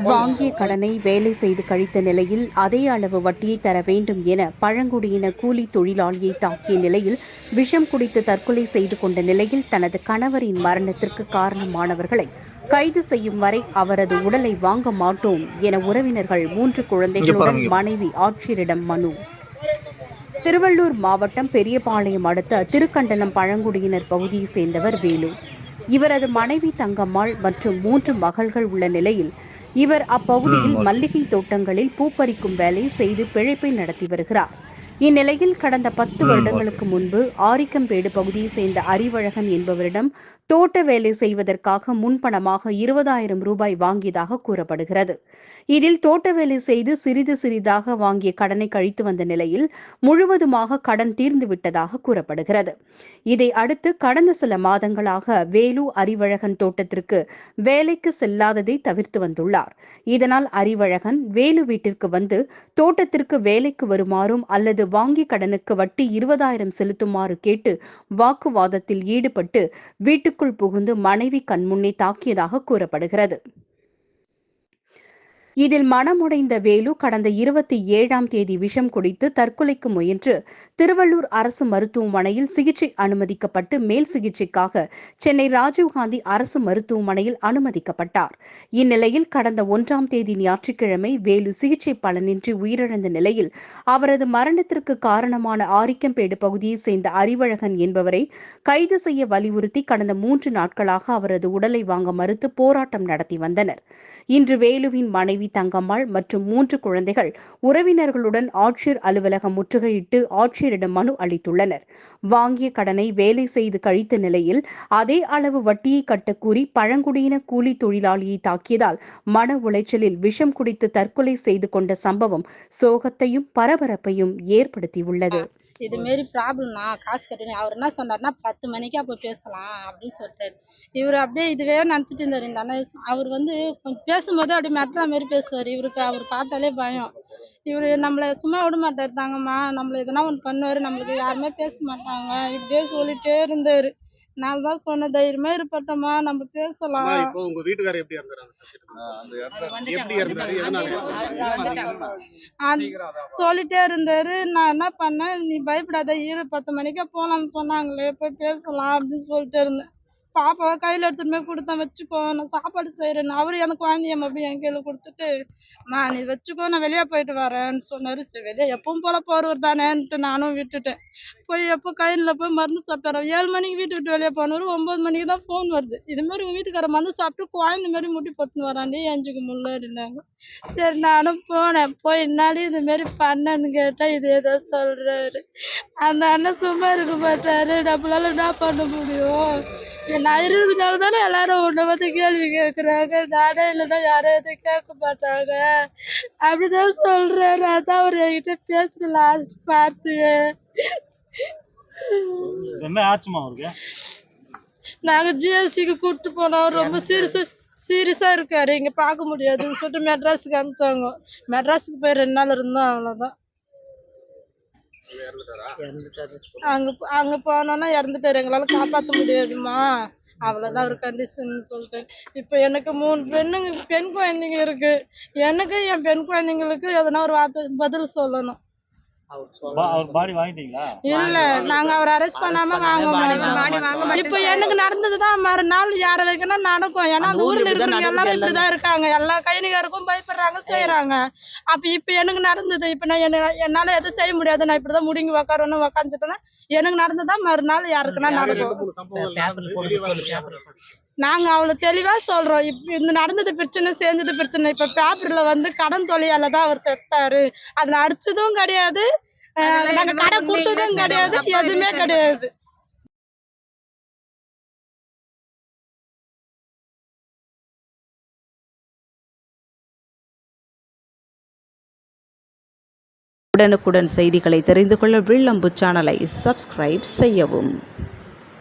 வாங்கிய கடனை வேலை செய்து கழித்த நிலையில் அதே அளவு வட்டியை தர வேண்டும் என பழங்குடியின கூலி தொழிலாளியை தாக்கிய நிலையில் விஷம் குடித்து தற்கொலை செய்து கொண்ட நிலையில் தனது கணவரின் மரணத்திற்கு காரணமானவர்களை கைது செய்யும் வரை அவரது உடலை வாங்க மாட்டோம் என உறவினர்கள் 3 குழந்தைகளுடன் மனைவி ஆட்சியரிடம் மனு. திருவள்ளூர் மாவட்டம் பெரியபாளையம் அடுத்த திருக்கண்டலம் பழங்குடியினர் பகுதியைச் சேர்ந்தவர் வேலு. இவரது மனைவி தங்கம்மாள் மற்றும் 3 மகள்கள் உள்ள நிலையில் இவர் அப்பகுதியில் மல்லிகை தோட்டங்களில் பூப்பறிக்கும் வேலை செய்து பிழைப்பை நடத்தி வருகிறார். இந்நிலையில் கடந்த 10 வருடங்களுக்கு முன்பு ஆரிக்கம்பேடு பகுதியைச் சேர்ந்த அறிவழகன் என்பவரிடம் தோட்ட வேலை செய்வதற்காக முன்பணமாக 20,000 ரூபாய் வாங்கியதாக கூறப்படுகிறது. இதில் தோட்ட வேலை செய்து சிறிது சிறிதாக வாங்கிய கடனை கழித்து வந்த நிலையில் முழுவதுமாக கடன் தீர்ந்துவிட்டதாக கூறப்படுகிறது. இதை அடுத்து கடந்த சில மாதங்களாக வேலு அறிவழகன் தோட்டத்திற்கு வேலைக்கு செல்லாததை தவிர்த்து வந்துள்ளார். இதனால் அறிவழகன் வேலு வீட்டிற்கு வந்து தோட்டத்திற்கு வேலைக்கு வருமாறும் அல்லது வாங்கிய கடனுக்கு வட்டி 20,000 செலுத்துமாறு கேட்டு வாக்குவாதத்தில் ஈடுபட்டு வீட்டுக்குள் புகுந்து மனைவி கண்முன்னே தாக்கியதாக கூறப்படுகிறது. இதில் மனமுடைந்த வேலு கடந்த 27ஆம் தேதி விஷம் குடித்து தற்கொலைக்கு முயன்று திருவள்ளூர் அரசு மருத்துவமனையில் சிகிச்சை அனுமதிக்கப்பட்டு மேல் சிகிச்சைக்காக சென்னை ராஜீவ்காந்தி அரசு மருத்துவமனையில் அனுமதிக்கப்பட்டார். இந்நிலையில் கடந்த 1ஆம் தேதி ஞாயிற்றுக்கிழமை வேலு சிகிச்சை பலனின்றி உயிரிழந்த நிலையில் அவரது மரணத்திற்கு காரணமான ஆரிக்கம்பேடு பகுதியைச் சேர்ந்த அறிவழகன் என்பவரை கைது செய்ய வலியுறுத்தி கடந்த 3 நாட்களாக அவரது உடலை வாங்க மறுத்து போராட்டம் நடத்தி வந்தனர். இன்று வேலுவின் மனைவி தங்கம்மாள் மற்றும் 3 குழந்தைகள் உறவினர்களுடன் ஆட்சியர் அலுவலகம் முற்றுகையிட்டு ஆட்சியரிடம் மனு அளித்துள்ளனர். வாங்கிய கடனை வேலை செய்து கழித்த நிலையில் அதே அளவு வட்டியை கட்ட கூறி பழங்குடியின கூலி தொழிலாளியை தாக்கியதால் மன உளைச்சலில் விஷம் குடித்து தற்கொலை செய்து கொண்ட சம்பவம் சோகத்தையும் பரபரப்பையும் ஏற்படுத்தியுள்ளது. இது மாரி ப்ராப்ளம்னா காசு கட்டணும். அவர் என்ன சொன்னார்னா 10 மணிக்கு அப்போ பேசலாம் அப்படின்னு சொல்லிட்டாரு. இவர் அப்படியே இதுவே நினச்சிட்டு இருந்தார். இந்த அண்ணன் அவர் வந்து கொஞ்சம் பேசும்போது அப்படி மெட்ரா மாரி பேசுவார். இவருக்கு அவர் பார்த்தாலே பயம். இவர் நம்மளை சும்மா விட மாட்டார். தாங்கம்மா நம்மளை எதனா ஒன்று பண்ணுவார், நம்மளுக்கு யாருமே பேச மாட்டாங்க இப்படியே சொல்லிட்டே இருந்தார். நான் தான் சொன்ன தைரியமா இருப்பட்டோமா நம்ம பேசலாம். இப்போ உங்க வீட்டுக்காரர் எப்படி இருந்தாரு? சொல்லிட்டே இருந்தாரு. நான் என்ன பண்ணேன், நீ பயப்படாத இரு 10 மணிக்கே போலாம்னு சொன்னாங்களே போய் பேசலாம் அப்படின்னு சொல்லிட்டு இருந்தேன். பாப்பாவை கையில் எடுத்துட்டு போய் கொடுத்தேன், வச்சுக்கோ நான் சாப்பாடு செய்கிறேன்னு. அவரு எனக்கு குழந்தைய அப்படி என் கையில் கொடுத்துட்டு நீ வச்சுக்கோ நான் வெளியே போயிட்டு வரேன்னு சொன்னார். சரி வெளியே எப்பவும் போல போறவர் தானேன்ட்டு நானும் விட்டுட்டேன். போய் எப்போ கையில் போய் மருந்து சாப்பிட்டாரு. 7 மணிக்கு வீட்டு விட்டு வெளியே போனவர் 9 மணிக்கு தான் ஃபோன் வருது. இதுமாரி உங்கள் வீட்டுக்கார மருந்து சாப்பிட்டு குழந்தை மாதிரி முட்டி போட்டுன்னு வராண்டி எஞ்சுக்கு முள்ளாடினாங்க. சரி நானும் போனேன். போய் என்னாடி இதுமாரி பண்ணேன்னு கேட்டால் இது ஏதோ சொல்கிறாரு. அந்த அண்ணன் சும்மா இருக்க மாட்டாரு. நம்மளால என்ன பண்ண முடியும்? நான் இருந்ததுனால தானே எல்லாரும் உன்னை வந்து கேள்வி கேட்குறாங்க. நானே இல்லைன்னா யாரும் எதுவும் கேட்க மாட்டாங்க அப்படிதான் சொல்றாரு. அதான் அவர் என்கிட்ட பேசுற லாஸ்ட் பார்த்து. நாங்க ஜிஎஸ்சிக்கு கூப்பிட்டு போனோம். ரொம்ப சீரியஸா இருக்காரு, இங்க பார்க்க முடியாதுன்னு சொல்லிட்டு மெட்ராஸுக்கு அனுப்பிச்சாங்க. மெட்ராஸுக்கு போய் 2 நாள் இருந்தோம், அவ்வளோதான். அங்க போனோன்னா இறந்துட்டாரு. எங்களால காப்பாற்ற முடியாதுமா, அவ்வளோதான் ஒரு கண்டிஷன் சொல்லிட்டேன். இப்போ எனக்கு 3 பெண் குழந்தைங்க இருக்கு. எனக்கு என் பெண் குழந்தைங்களுக்கு எதனா ஒரு வார்த்தை பதில் சொல்லணும். இல்ல நாங்க அவர் அரெஸ்ட் பண்ணாம வாங்க மாட்டோம். இப்ப எனக்கு நடந்ததுதான் மறுநாள் யார வைக்கணும் நடக்கும். ஏன்னா அந்த ஊர்ல இருக்கிறவங்க எல்லாரும் இப்படிதான் இருக்காங்க. எல்லா கைனிகாருக்கும் பயப்படுறாங்க, செய்யறாங்க. அப்ப இப்ப எனக்கு நடந்தது. இப்ப நான் என்னால எதுவும் செய்ய முடியாது. நான் இப்படிதான் முடிங்கி உக்காரணும் உக்காந்துட்டேன்னா எனக்கு நடந்ததுதான் மறுநாள் யாருக்குன்னா நடக்கும். நாங்க அவ்வளவு தெளிவா சொல்றோம். இப்ப இந்த நடந்தது பிரச்சனை, செஞ்சது பிரச்சனை. இப்ப பேப்பர்ல வந்து கடன் தொழிலால தான் அவர் செத்தாரு. அதுல அடிச்சதும் கிடையாது, நாங்க கடன் கொடுத்ததும் கிடையாது, எதுவுமே கிடையாது. உடனுக்குடன் செய்திகளை தெரிந்து கொள்ள வில்லம்பு சேனலை சப்ஸ்கிரைப் செய்யவும்.